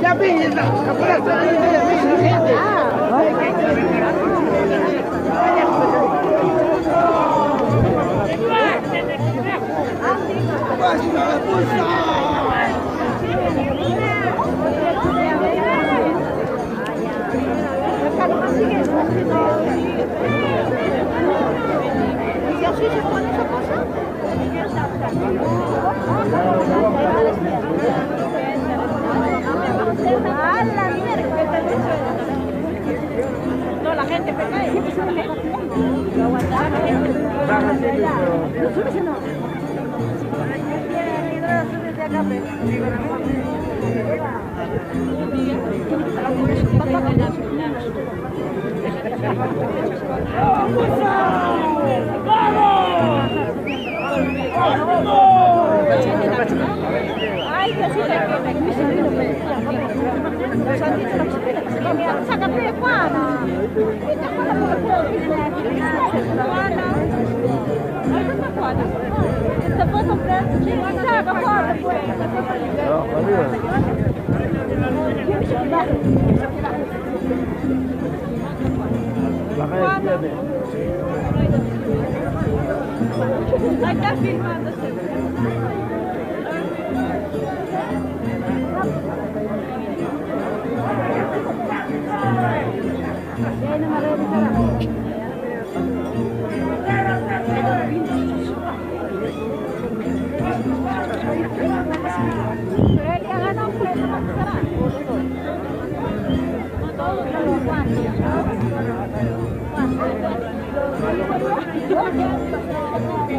Ya vi, la plaza de gente. No, la gente peca y lo aguantaron. No subes no. Ay, que sí, sácate, Juana. ¿Se puede comprar? Saca, Juana, pues. Ahí está filmándose.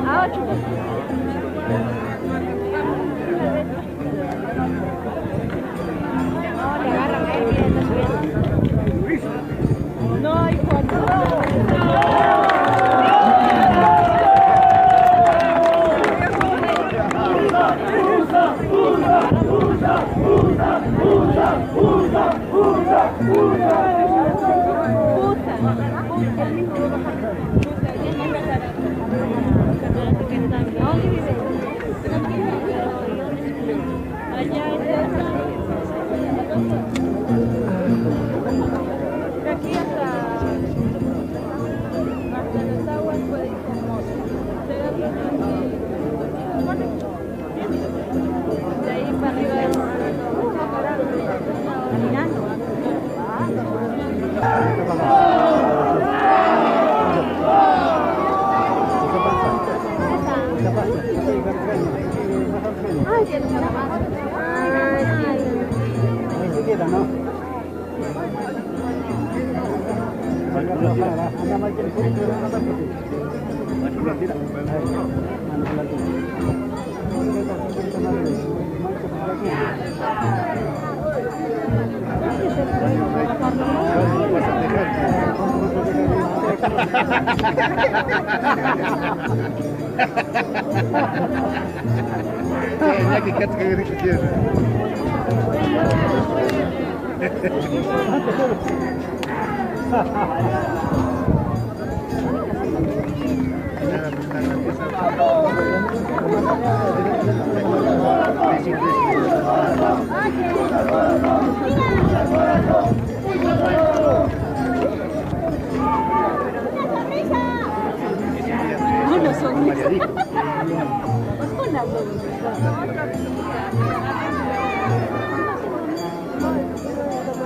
A 8. No, le agarran a él, no, hijo,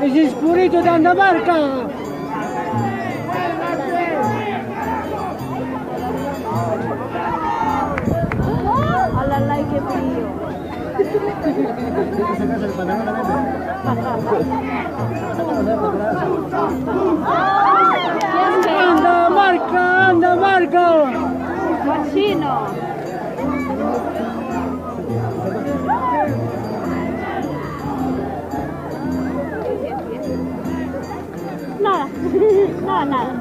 ¡Es Espurito de Andamarca! ¡Alala, qué frío! ¡Andamarca! ¡Andamarca! ¡Cochino! Nada, nada.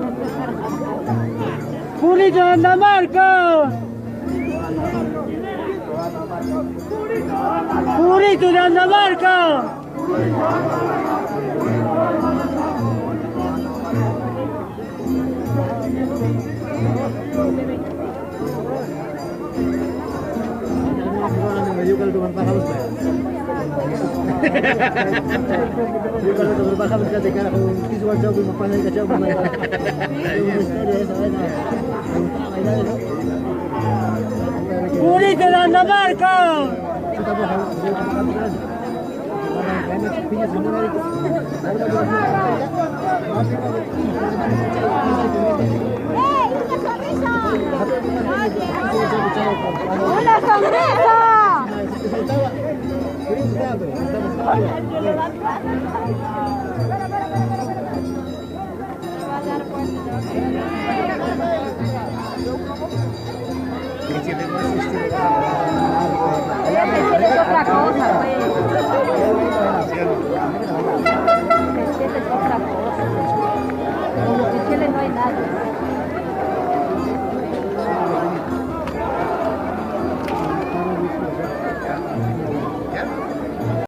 ¡Purito de Andamarca! ¡Purito de Andamarca! Kalau berbahasa bisa dekat aku visual jauh mau pandai ke jauh mana. Puri de la Navarca. ¡Una sonrisa! Es otra cosa, pues.